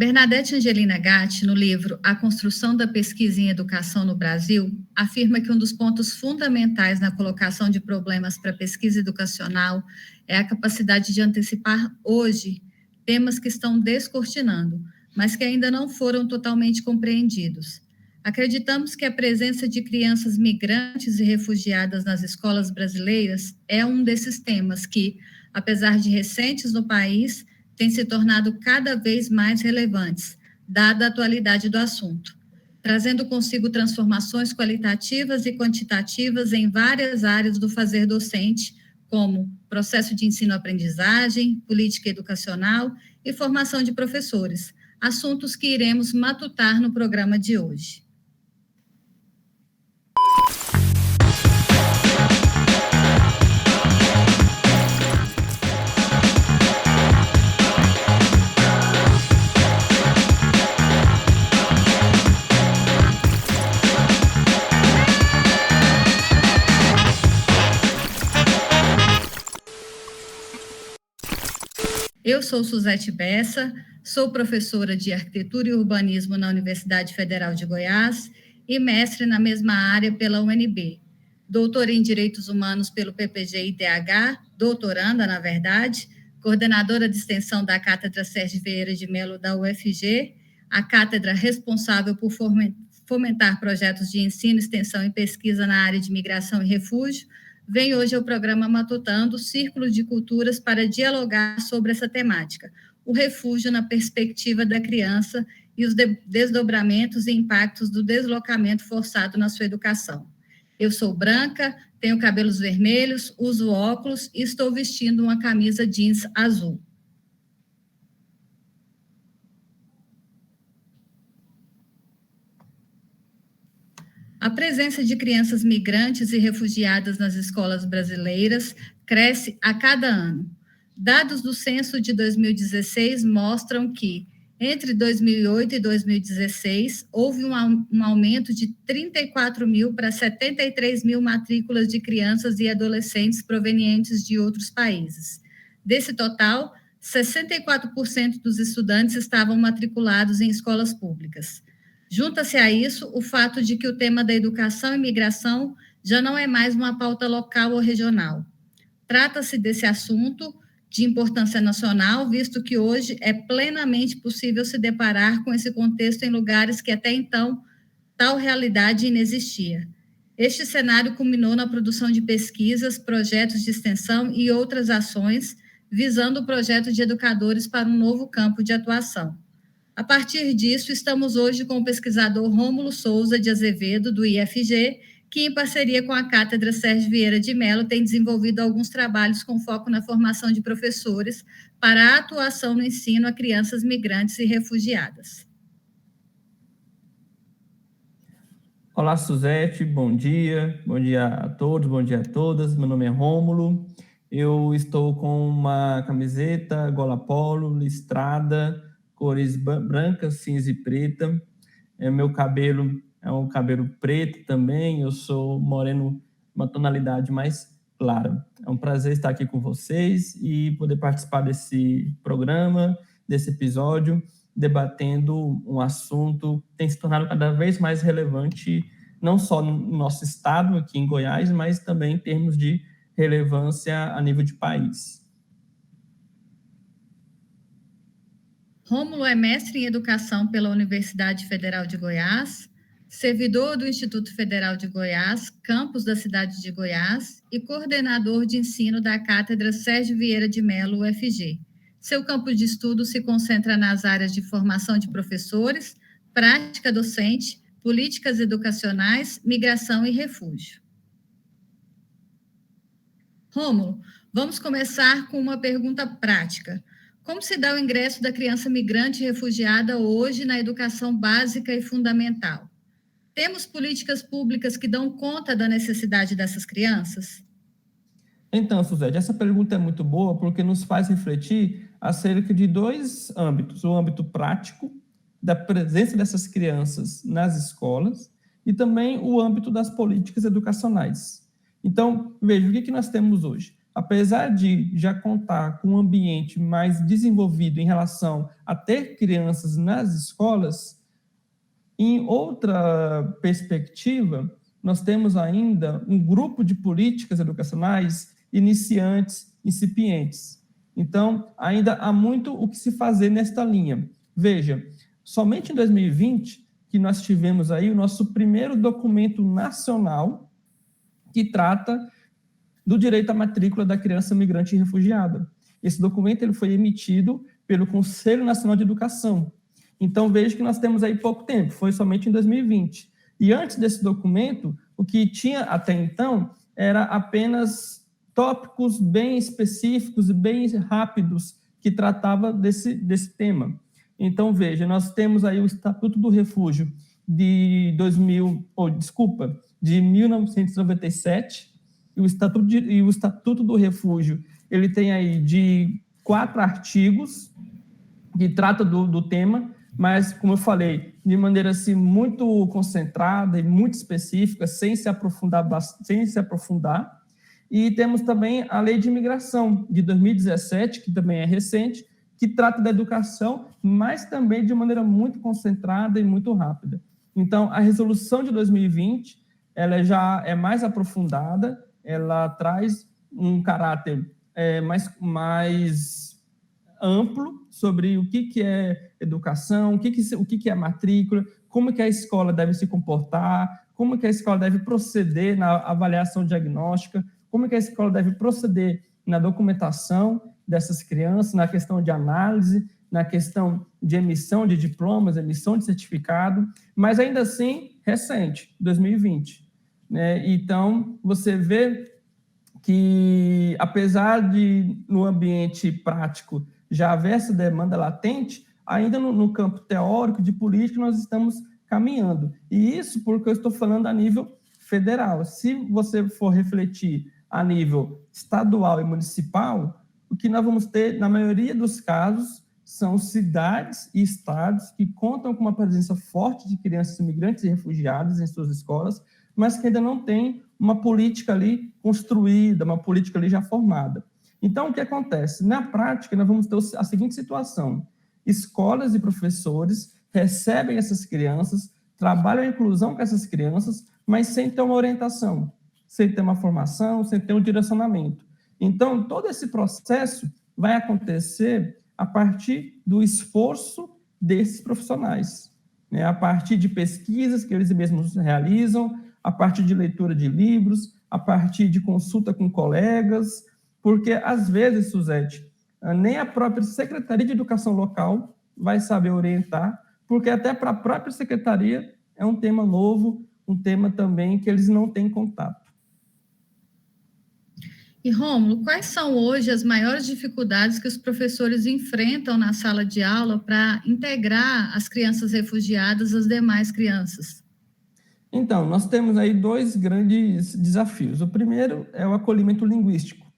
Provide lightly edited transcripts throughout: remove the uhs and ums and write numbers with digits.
Bernadette Angelina Gatti, no livro A Construção da Pesquisa em Educação no Brasil, afirma que um dos pontos fundamentais na colocação de problemas para a pesquisa educacional é a capacidade de antecipar hoje temas que estão descortinando, mas que ainda não foram totalmente compreendidos. Acreditamos que a presença de crianças migrantes e refugiadas nas escolas brasileiras é um desses temas que, apesar de recentes no país, têm se tornado cada vez mais relevantes, dada a atualidade do assunto, trazendo consigo transformações qualitativas e quantitativas em várias áreas do fazer docente, como processo de ensino-aprendizagem, política educacional e formação de professores, assuntos que iremos matutar no programa de hoje. Eu sou Suzete Bessa, sou professora de Arquitetura e Urbanismo na Universidade Federal de Goiás e mestre na mesma área pela UNB. Doutora em Direitos Humanos pelo PPG-IDH, doutoranda, na verdade, coordenadora de extensão da Cátedra Sérgio Vieira de Mello da UFG, a cátedra responsável por fomentar projetos de ensino, extensão e pesquisa na área de migração e refúgio, vem hoje ao programa Matutando, Círculo de Culturas, para dialogar sobre essa temática, o refúgio na perspectiva da criança e os desdobramentos e impactos do deslocamento forçado na sua educação. Eu sou branca, tenho cabelos vermelhos, uso óculos e estou vestindo uma camisa jeans azul. A presença de crianças migrantes e refugiadas nas escolas brasileiras cresce a cada ano. Dados do censo de 2016 mostram que, entre 2008 e 2016, houve um aumento de 34 mil para 73 mil matrículas de crianças e adolescentes provenientes de outros países. Desse total, 64% dos estudantes estavam matriculados em escolas públicas. Junta-se a isso o fato de que o tema da educação e migração já não é mais uma pauta local ou regional. Trata-se desse assunto de importância nacional, visto que hoje é plenamente possível se deparar com esse contexto em lugares que até então tal realidade inexistia. Este cenário culminou na produção de pesquisas, projetos de extensão e outras ações, visando o projeto de educadores para um novo campo de atuação. A partir disso, estamos hoje com o pesquisador Rômulo Souza de Azevedo, do IFG, que, em parceria com a Cátedra Sérgio Vieira de Mello, tem desenvolvido alguns trabalhos com foco na formação de professores para a atuação no ensino a crianças migrantes e refugiadas. Olá, Suzete, bom dia a todos, bom dia a todas. Meu nome é Rômulo, eu estou com uma camiseta gola polo, listrada, cores branca, cinza e preta. Meu cabelo é um cabelo preto também, eu sou moreno, uma tonalidade mais clara. É um prazer estar aqui com vocês e poder participar desse programa, desse episódio, debatendo um assunto que tem se tornado cada vez mais relevante, não só no nosso estado, aqui em Goiás, mas também em termos de relevância a nível de país. Rômulo é mestre em Educação pela Universidade Federal de Goiás, servidor do Instituto Federal de Goiás, campus da cidade de Goiás, e coordenador de ensino da Cátedra Sérgio Vieira de Mello, UFG. Seu campo de estudo se concentra nas áreas de formação de professores, prática docente, políticas educacionais, migração e refúgio. Rômulo, vamos começar com uma pergunta prática. Como se dá o ingresso da criança migrante e refugiada hoje na educação básica e fundamental? Temos políticas públicas que dão conta da necessidade dessas crianças? Então, Suzete, essa pergunta é muito boa porque nos faz refletir acerca de dois âmbitos. O âmbito prático, da presença dessas crianças nas escolas, e também o âmbito das políticas educacionais. Então, veja, o que nós temos hoje? apesar de já contar com um ambiente mais desenvolvido em relação a ter crianças nas escolas, em outra perspectiva, nós temos ainda um grupo de políticas educacionais iniciantes, incipientes. Então, ainda há muito o que se fazer nesta linha. Veja, somente em 2020 que nós tivemos aí o nosso primeiro documento nacional que trata do direito à matrícula da criança migrante e refugiada. Esse documento ele foi emitido pelo Conselho Nacional de Educação. Então, veja que nós temos aí pouco tempo, foi somente em 2020. E antes desse documento, o que tinha até então era apenas tópicos bem específicos e bem rápidos que tratava desse tema. Então, veja, nós temos aí o Estatuto do Refúgio de 1997, e o Estatuto do Refúgio, ele tem aí de 4 artigos que trata do tema, mas, como eu falei, de maneira assim, muito concentrada e muito específica, sem se aprofundar. E temos também a Lei de Imigração, de 2017, que também é recente, que trata da educação, mas também de maneira muito concentrada e muito rápida. Então, a resolução de 2020, ela já é mais aprofundada, ela traz um caráter mais amplo sobre o que é educação, o que é matrícula, como que a escola deve se comportar, como que a escola deve proceder na avaliação diagnóstica, como que a escola deve proceder na documentação dessas crianças, na questão de análise, na questão de emissão de diplomas, emissão de certificado, mas ainda assim, recente, 2020. Né? Então, você vê que, apesar de, no ambiente prático, já haver essa demanda latente, ainda no campo teórico, de política, nós estamos caminhando. E isso porque eu estou falando a nível federal. Se você for refletir a nível estadual e municipal, o que nós vamos ter, na maioria dos casos, são cidades e estados que contam com uma presença forte de crianças imigrantes e refugiadas em suas escolas, mas que ainda não tem uma política ali construída, uma política ali já formada. Então, o que acontece? Na prática, nós vamos ter a seguinte situação: escolas e professores recebem essas crianças, trabalham a inclusão com essas crianças, mas sem ter uma orientação, sem ter uma formação, sem ter um direcionamento. Então, todo esse processo vai acontecer a partir do esforço desses profissionais, né? A partir de pesquisas que eles mesmos realizam, a partir de leitura de livros, a partir de consulta com colegas, porque, às vezes, Suzete, nem a própria Secretaria de Educação local vai saber orientar, porque até para a própria Secretaria é um tema novo, um tema também que eles não têm contato. E, Rômulo, quais são hoje as maiores dificuldades que os professores enfrentam na sala de aula para integrar as crianças refugiadas às demais crianças? Então, nós temos aí 2 grandes desafios. O primeiro é o acolhimento linguístico.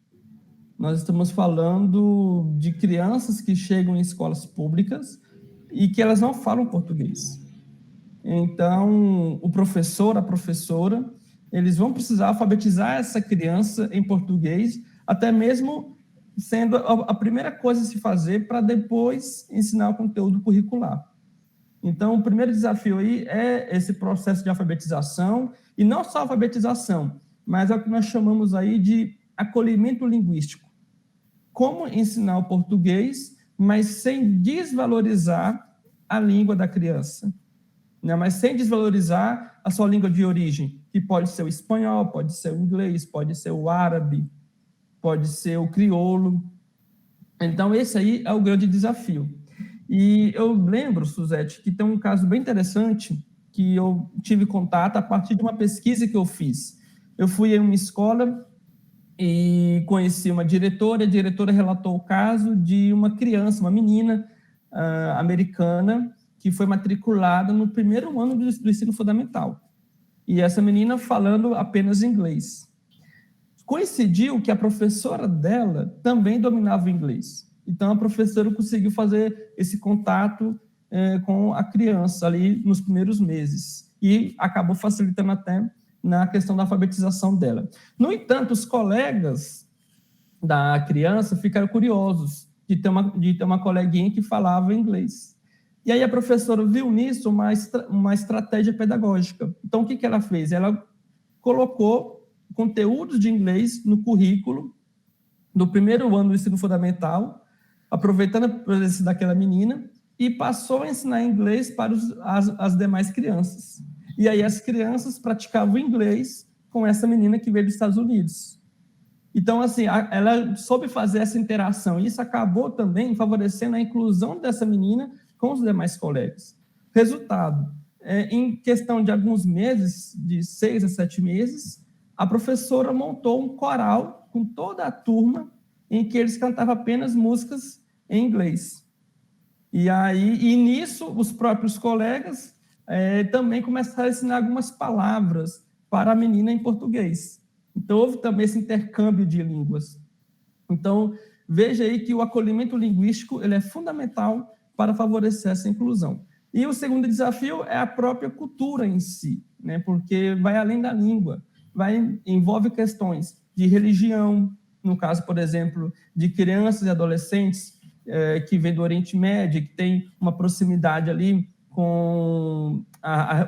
Nós estamos falando de crianças que chegam em escolas públicas e que elas não falam português. Então, o professor, a professora, eles vão precisar alfabetizar essa criança em português, até mesmo sendo a primeira coisa a se fazer para depois ensinar o conteúdo curricular. Então, o primeiro desafio aí é esse processo de alfabetização, e não só alfabetização, mas é o que nós chamamos aí de acolhimento linguístico. Como ensinar o português, mas sem desvalorizar a língua da criança, né? Mas sem desvalorizar a sua língua de origem, que pode ser o espanhol, pode ser o inglês, pode ser o árabe, pode ser o crioulo. Então, esse aí é o grande desafio. E eu lembro, Suzete, que tem um caso bem interessante que eu tive contato a partir de uma pesquisa que eu fiz. Eu fui em uma escola e conheci uma diretora, e a diretora relatou o caso de uma criança, uma menina americana, que foi matriculada no primeiro ano do ensino fundamental. E essa menina falando apenas inglês. Coincidiu que a professora dela também dominava o inglês. Então, a professora conseguiu fazer esse contato com a criança ali nos primeiros meses. E acabou facilitando até na questão da alfabetização dela. No entanto, os colegas da criança ficaram curiosos de ter uma coleguinha que falava inglês. E aí a professora viu nisso uma estratégia pedagógica. Então, o que ela fez? Ela colocou conteúdos de inglês no currículo do primeiro ano do ensino fundamental, aproveitando a presença daquela menina, e passou a ensinar inglês para as demais crianças. E aí as crianças praticavam inglês com essa menina que veio dos Estados Unidos. Então, assim, ela soube fazer essa interação, e isso acabou também favorecendo a inclusão dessa menina com os demais colegas. Resultado, em questão de alguns meses, de 6 a 7 meses, a professora montou um coral com toda a turma, em que eles cantavam apenas músicas em inglês. E nisso, os próprios colegas também começaram a ensinar algumas palavras para a menina em português. Então, houve também esse intercâmbio de línguas. Então, veja aí que o acolhimento linguístico ele é fundamental para favorecer essa inclusão. E o segundo desafio é a própria cultura em si, né? Porque vai além da língua, envolve questões de religião, no caso, por exemplo, de crianças e adolescentes que vêm do Oriente Médio, que tem uma proximidade ali com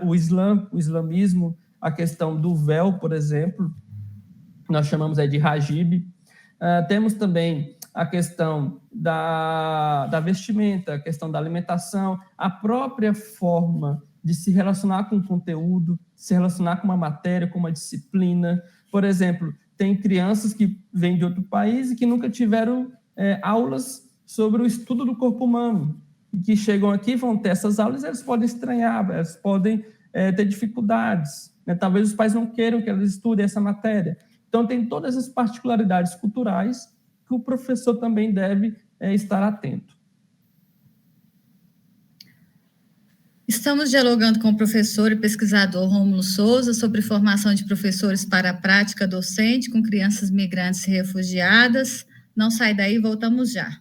o islamismo, a questão do véu, por exemplo, nós chamamos de hijab. Temos também a questão da vestimenta, a questão da alimentação, a própria forma de se relacionar com o conteúdo, se relacionar com uma matéria, com uma disciplina. Por exemplo, tem crianças que vêm de outro país e que nunca tiveram aulas sobre o estudo do corpo humano, e que chegam aqui, vão ter essas aulas, eles podem estranhar, eles podem ter dificuldades, né? Talvez os pais não queiram que eles estudem essa matéria. Então, tem todas as particularidades culturais que o professor também deve estar atento. Estamos dialogando com o professor e pesquisador Rômulo Souza sobre formação de professores para a prática docente com crianças migrantes e refugiadas. Não sai daí, voltamos já.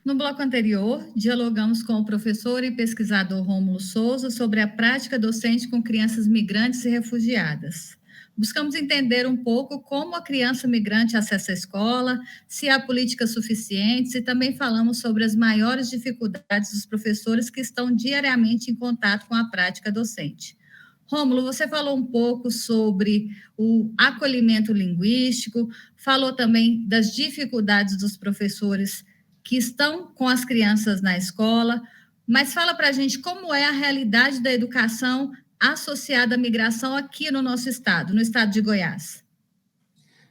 No bloco anterior, dialogamos com o professor e pesquisador Rômulo Souza sobre a prática docente com crianças migrantes e refugiadas. Buscamos entender um pouco como a criança migrante acessa a escola, se há políticas suficientes, e também falamos sobre as maiores dificuldades dos professores que estão diariamente em contato com a prática docente. Rômulo, você falou um pouco sobre o acolhimento linguístico, falou também das dificuldades dos professores que estão com as crianças na escola, mas fala para a gente como é a realidade da educação associada à migração aqui no nosso estado, no estado de Goiás.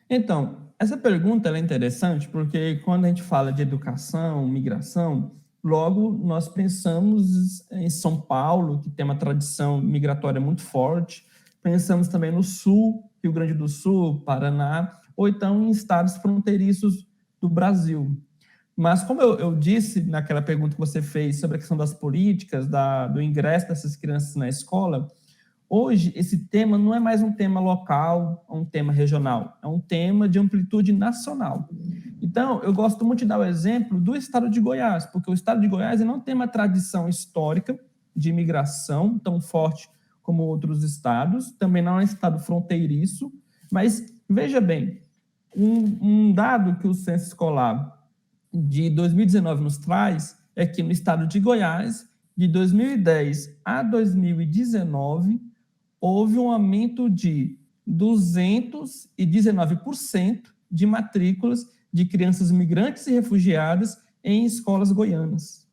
Então, essa pergunta é interessante porque quando a gente fala de educação, migração, logo nós pensamos em São Paulo, que tem uma tradição migratória muito forte, pensamos também no Sul, Rio Grande do Sul, Paraná, ou então em estados fronteiriços do Brasil. Mas, como eu disse naquela pergunta que você fez sobre a questão das políticas, do ingresso dessas crianças na escola, hoje esse tema não é mais um tema local, um tema regional, é um tema de amplitude nacional. Então, eu gosto muito de dar o exemplo do estado de Goiás, porque o estado de Goiás não tem uma tradição histórica de imigração tão forte como outros estados, também não é um estado fronteiriço, mas, veja bem, um dado que o Censo Escolar de 2019 nos traz é que no estado de Goiás, de 2010 a 2019, houve um aumento de 219% de matrículas de crianças migrantes e refugiadas em escolas goianas.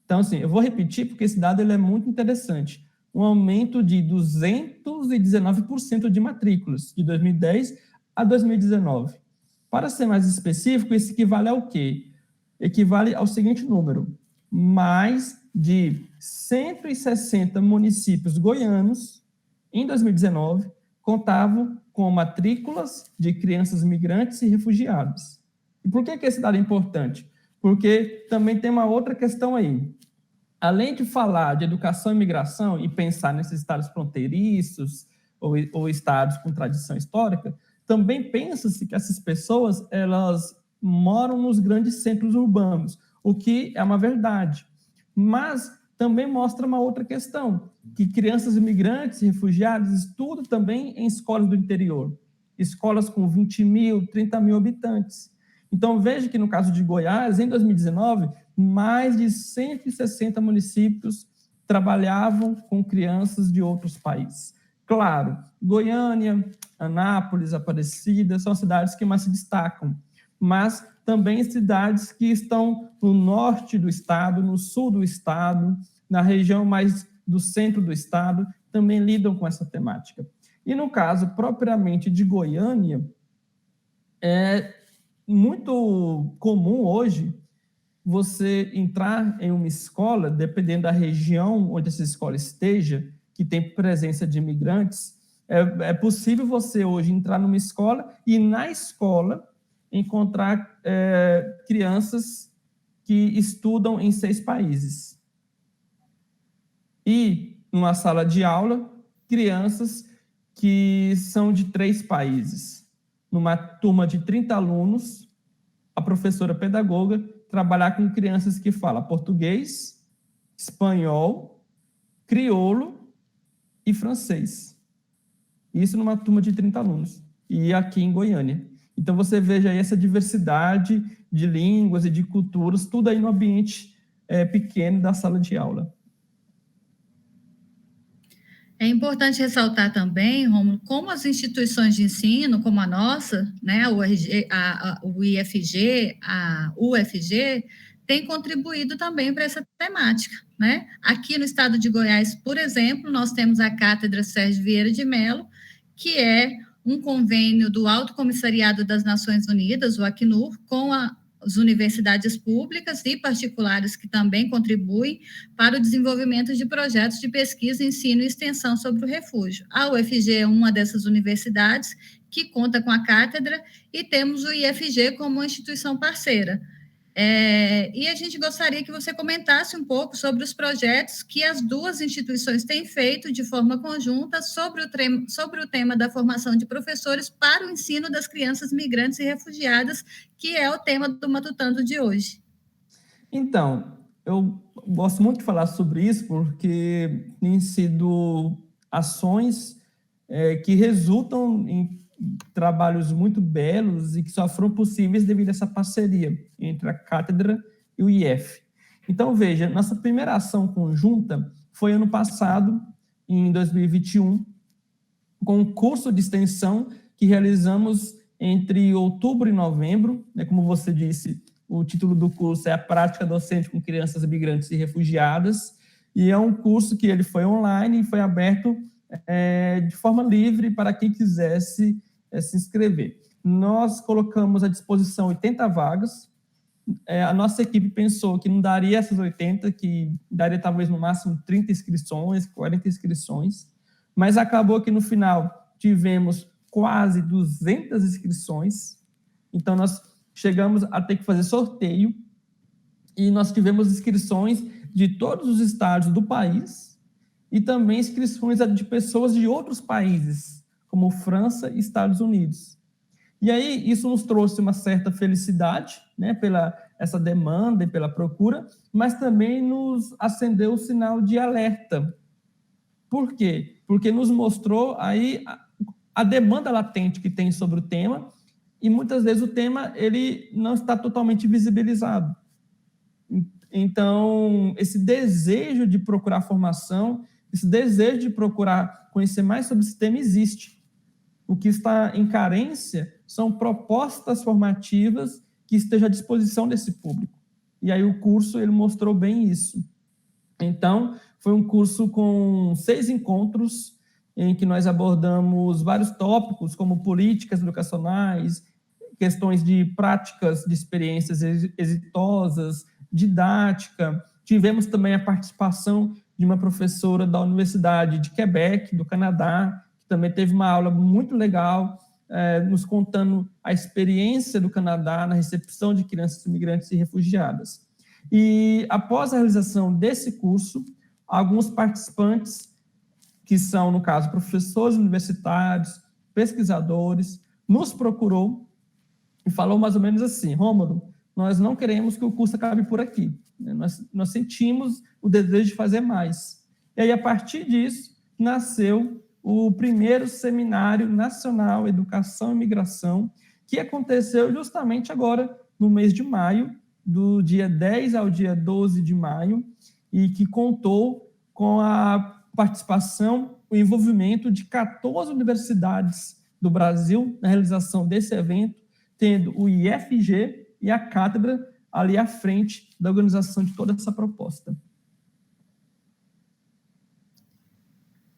Então, assim, eu vou repetir porque esse dado ele é muito interessante. Um aumento de 219% de matrículas de 2010 a 2019. Para ser mais específico, isso equivale ao quê? Equivale ao seguinte número: mais de 160 municípios goianos, em 2019, contavam com matrículas de crianças migrantes e refugiados. E por que esse dado é importante? Porque também tem uma outra questão aí. Além de falar de educação e migração e pensar nesses estados fronteiriços ou estados com tradição histórica, também pensa-se que essas pessoas elas moram nos grandes centros urbanos, o que é uma verdade. Mas também mostra uma outra questão, que crianças imigrantes e refugiados estudam também em escolas do interior, escolas com 20 mil, 30 mil habitantes. Então, veja que no caso de Goiás, em 2019, mais de 160 municípios trabalhavam com crianças de outros países. Claro, Goiânia, Anápolis, Aparecida, são cidades que mais se destacam, mas também cidades que estão no norte do estado, no sul do estado, na região mais do centro do estado, também lidam com essa temática. E no caso propriamente de Goiânia, é muito comum hoje você entrar em uma escola, dependendo da região onde essa escola esteja, que tem presença de imigrantes, é possível você hoje entrar numa escola e na escola encontrar crianças que estudam em 6 países. E numa sala de aula, crianças que são de 3 países. Numa turma de 30 alunos, a professora pedagoga trabalhar com crianças que falam português, espanhol, crioulo e francês. Isso numa turma de 30 alunos. E aqui em Goiânia. Então, você veja aí essa diversidade de línguas e de culturas, tudo aí no ambiente pequeno da sala de aula. É importante ressaltar também, Rômulo, como as instituições de ensino, como a nossa, né, o IFG, a UFG, têm contribuído também para essa temática, né? Aqui no estado de Goiás, por exemplo, nós temos a Cátedra Sérgio Vieira de Mello, que é um convênio do Alto Comissariado das Nações Unidas, o Acnur, com as universidades públicas e particulares que também contribuem para o desenvolvimento de projetos de pesquisa, ensino e extensão sobre o refúgio. A UFG é uma dessas universidades que conta com a cátedra e temos o IFG como uma instituição parceira. E a gente gostaria que você comentasse um pouco sobre os projetos que as duas instituições têm feito de forma conjunta sobre o tema da formação de professores para o ensino das crianças migrantes e refugiadas, que é o tema do Matutando de hoje. Então, eu gosto muito de falar sobre isso porque têm sido ações que resultam em trabalhos muito belos e que só foram possíveis devido a essa parceria entre a cátedra e o IF. Então, veja, nossa primeira ação conjunta foi ano passado, em 2021, com um curso de extensão que realizamos entre outubro e novembro, né, como você disse, o título do curso é A Prática Docente com Crianças Migrantes e Refugiadas, e é um curso que ele foi online e foi aberto de forma livre para quem quisesse se inscrever. Nós colocamos à disposição 80 vagas. A nossa equipe pensou que não daria essas 80, que daria talvez no máximo 30 inscrições, 40 inscrições, mas acabou que no final tivemos quase 200 inscrições. Então, nós chegamos a ter que fazer sorteio e nós tivemos inscrições de todos os estados do país e também inscrições de pessoas de outros países, como França e Estados Unidos. E aí, isso nos trouxe uma certa felicidade, né, pela essa demanda e pela procura, mas também nos acendeu o sinal de alerta. Por quê? Porque nos mostrou aí a demanda latente que tem sobre o tema, e muitas vezes o tema ele não está totalmente visibilizado. Então, esse desejo de procurar formação, esse desejo de procurar conhecer mais sobre esse tema existe. O que está em carência são propostas formativas que estejam à disposição desse público. E aí o curso ele mostrou bem isso. Então, foi um curso com 6 encontros, em que nós abordamos vários tópicos, como políticas educacionais, questões de práticas, de experiências exitosas, didática. Tivemos também a participação de uma professora da Universidade de Quebec, do Canadá, que também teve uma aula muito legal, nos contando a experiência do Canadá na recepção de crianças imigrantes e refugiadas. E após a realização desse curso, alguns participantes, que são, no caso, professores universitários, pesquisadores, nos procurou e falou mais ou menos assim: Rômulo, nós não queremos que o curso acabe por aqui, né? Nós sentimos o desejo de fazer mais. E aí, a partir disso, nasceu o primeiro Seminário Nacional Educação e Migração, que aconteceu justamente agora, no mês de maio, do dia 10 ao dia 12 de maio, e que contou com a participação, o envolvimento de 14 universidades do Brasil na realização desse evento, tendo o IFG e a cátedra ali à frente da organização de toda essa proposta.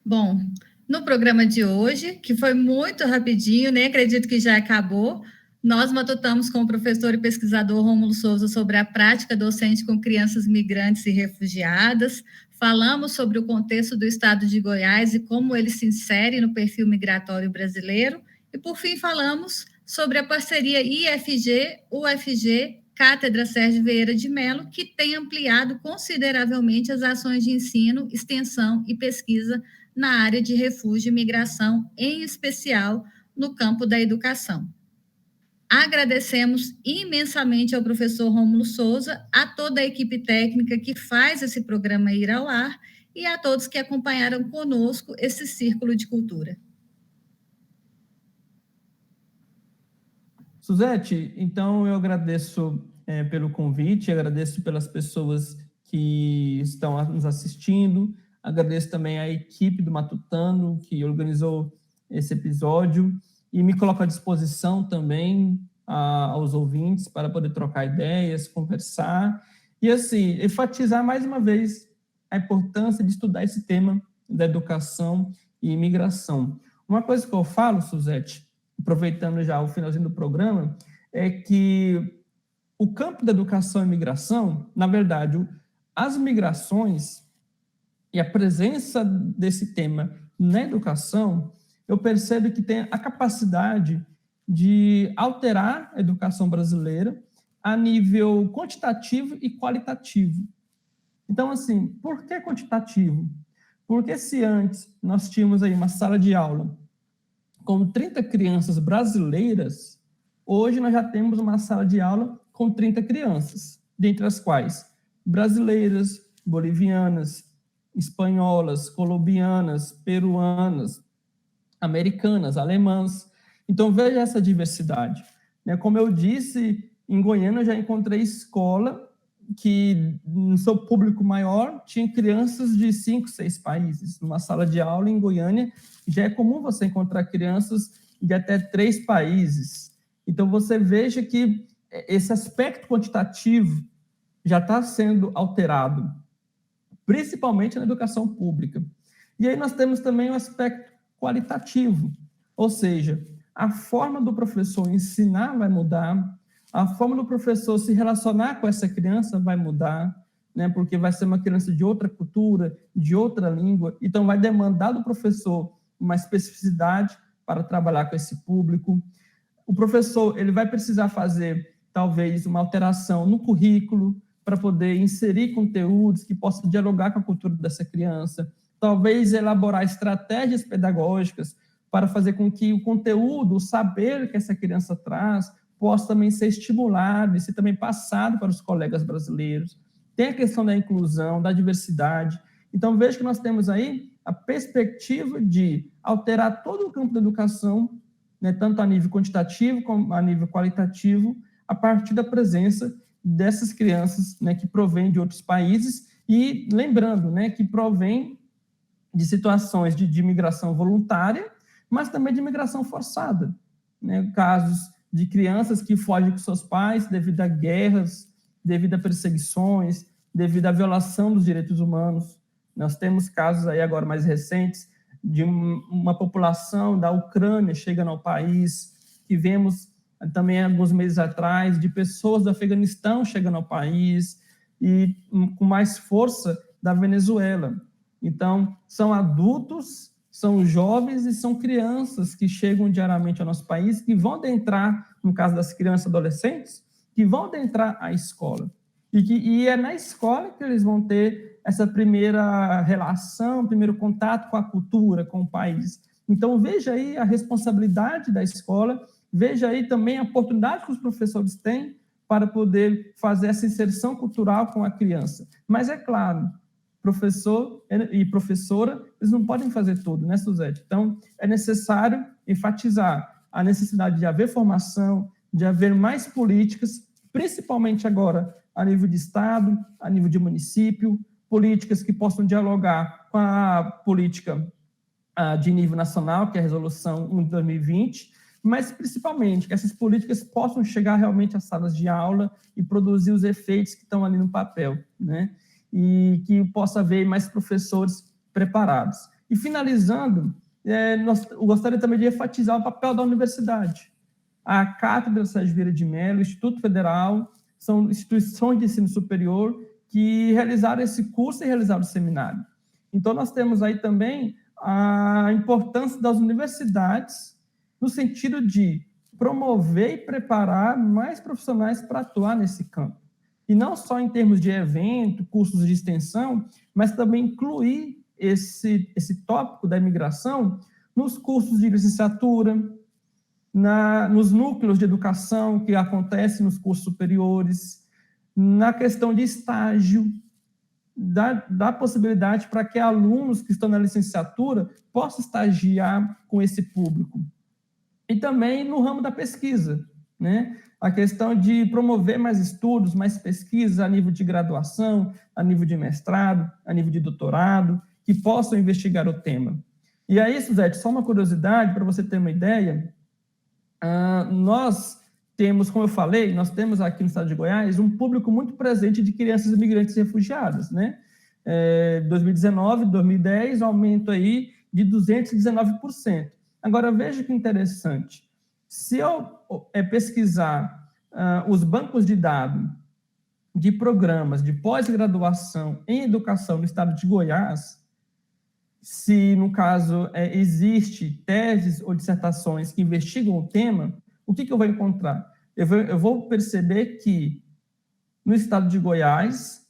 Bom, no programa de hoje, que foi muito rapidinho, nem acredito que já acabou, nós matutamos com o professor e pesquisador Rômulo Souza sobre a prática docente com crianças migrantes e refugiadas, falamos sobre o contexto do estado de Goiás e como ele se insere no perfil migratório brasileiro, e, por fim, falamos sobre a parceria IFG-UFG Cátedra Sérgio Vieira de Mello, que tem ampliado consideravelmente as ações de ensino, extensão e pesquisa na área de refúgio e migração, em especial no campo da educação. Agradecemos imensamente ao professor Rômulo Souza, a toda a equipe técnica que faz esse programa ir ao ar e a todos que acompanharam conosco esse Círculo de Cultura. Suzete, então eu agradeço pelo convite, agradeço pelas pessoas que estão nos assistindo, agradeço também à equipe do Matutando, que organizou esse episódio, e me coloco à disposição também aos ouvintes para poder trocar ideias, conversar, e assim, enfatizar mais uma vez a importância de estudar esse tema da educação e imigração. Uma coisa que eu falo, Suzete, aproveitando já o finalzinho do programa, é que o campo da educação e migração, na verdade, as migrações e a presença desse tema na educação, eu percebo que tem a capacidade de alterar a educação brasileira a nível quantitativo e qualitativo. Então, assim, por que quantitativo? Porque se antes nós tínhamos aí uma sala de aula com 30 crianças brasileiras, hoje nós já temos uma sala de aula com 30 crianças, dentre as quais brasileiras, bolivianas, espanholas, colombianas, peruanas, americanas, alemãs. Então, veja essa diversidade. Como eu disse, em Goiânia eu já encontrei escola que, no seu público maior, tinha crianças de 5, 6 países. Numa sala de aula em Goiânia, já é comum você encontrar crianças de até 3 países. Então, você veja que esse aspecto quantitativo já está sendo alterado, principalmente na educação pública. E aí nós temos também o aspecto qualitativo, ou seja, a forma do professor ensinar vai mudar, a forma do professor se relacionar com essa criança vai mudar, né, porque vai ser uma criança de outra cultura, de outra língua, então vai demandar do professor uma especificidade para trabalhar com esse público. O professor ele vai precisar fazer, talvez, uma alteração no currículo para poder inserir conteúdos que possam dialogar com a cultura dessa criança, talvez elaborar estratégias pedagógicas para fazer com que o conteúdo, o saber que essa criança traz, possa também ser estimulado e ser também passado para os colegas brasileiros. Tem a questão da inclusão, da diversidade. Então, veja que nós temos aí a perspectiva de alterar todo o campo da educação, né, tanto a nível quantitativo como a nível qualitativo, a partir da presença dessas crianças, né, que provêm de outros países e, lembrando, né, que provém de situações de imigração voluntária, mas também de imigração forçada, né, casos de crianças que fogem com seus pais devido a guerras, devido a perseguições, devido à violação dos direitos humanos. Nós temos casos aí agora mais recentes de uma população da Ucrânia chegando ao país, que vemos também alguns meses atrás, de pessoas do Afeganistão chegando ao país e com mais força da Venezuela. Então, são adultos, são jovens e são crianças que chegam diariamente ao nosso país, que vão adentrar, no caso das crianças e adolescentes, que vão adentrar a escola. E é na escola que eles vão ter essa primeira relação, primeiro contato com a cultura, com o país. Então, veja aí a responsabilidade da escola, veja aí também a oportunidade que os professores têm para poder fazer essa inserção cultural com a criança. Mas, é claro, professor e professora, eles não podem fazer tudo, né, Suzete? Então, é necessário enfatizar a necessidade de haver formação, de haver mais políticas, principalmente agora a nível de Estado, a nível de município, políticas que possam dialogar com a política de nível nacional, que é a Resolução 1 de 2020, mas principalmente que essas políticas possam chegar realmente às salas de aula e produzir os efeitos que estão ali no papel, né? E que possa haver mais professores preparados. E finalizando, eu gostaria também de enfatizar o papel da universidade. A Cátedra Sérgio Vieira de Mello, o Instituto Federal, são instituições de ensino superior que realizaram esse curso e realizaram o seminário. Então, nós temos aí também a importância das universidades no sentido de promover e preparar mais profissionais para atuar nesse campo. E não só em termos de evento, cursos de extensão, mas também incluir esse tópico da imigração nos cursos de licenciatura, nos núcleos de educação que acontecem nos cursos superiores, na questão de estágio, dá possibilidade para que alunos que estão na licenciatura possam estagiar com esse público. E também no ramo da pesquisa, né? A questão de promover mais estudos, mais pesquisas a nível de graduação, a nível de mestrado, a nível de doutorado, que possam investigar o tema. E aí, Suzete, só uma curiosidade para você ter uma ideia, nós temos, como eu falei, nós temos aqui no estado de Goiás um público muito presente de crianças imigrantes e refugiadas, né? 2019, 2010, aumento aí de 219%. Agora, veja que interessante. Se eu pesquisar os bancos de dados de programas de pós-graduação em educação no estado de Goiás, se, no caso, existe teses ou dissertações que investigam o tema, o que eu vou encontrar? Eu vou perceber que, no estado de Goiás,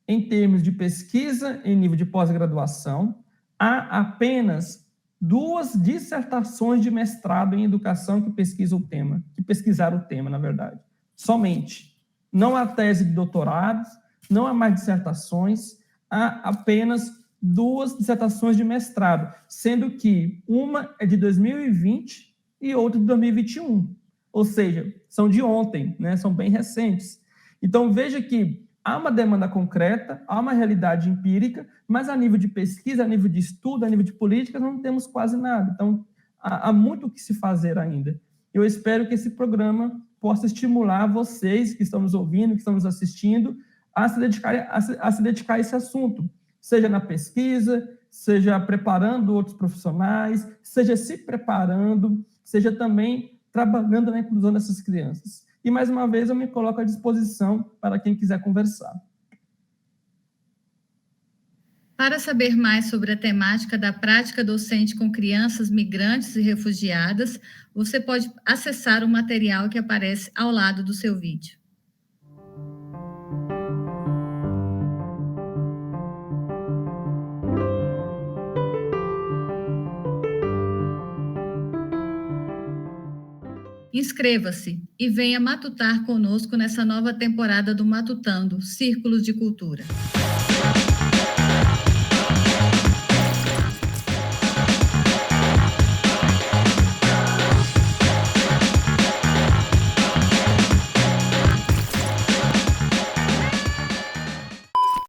em termos de pesquisa em nível de pós-graduação, há apenas 2 dissertações de mestrado em educação que pesquisaram o tema, na verdade. Somente. Não há tese de doutorado, não há mais dissertações, há apenas 2 dissertações de mestrado, sendo que uma é de 2020 e outra de 2021. Ou seja, são de ontem, né? São bem recentes. Então, veja que há uma demanda concreta, há uma realidade empírica, mas a nível de pesquisa, a nível de estudo, a nível de política, não temos quase nada. Então, há muito o que se fazer ainda. Eu espero que esse programa possa estimular vocês que estão nos ouvindo, que estão nos assistindo, a se dedicar a esse assunto, seja na pesquisa, seja preparando outros profissionais, seja se preparando, seja também trabalhando na inclusão dessas crianças. E, mais uma vez, eu me coloco à disposição para quem quiser conversar. Para saber mais sobre a temática da prática docente com crianças migrantes e refugiadas, você pode acessar o material que aparece ao lado do seu vídeo. Inscreva-se e venha matutar conosco nessa nova temporada do Matutando, Círculos de Cultura.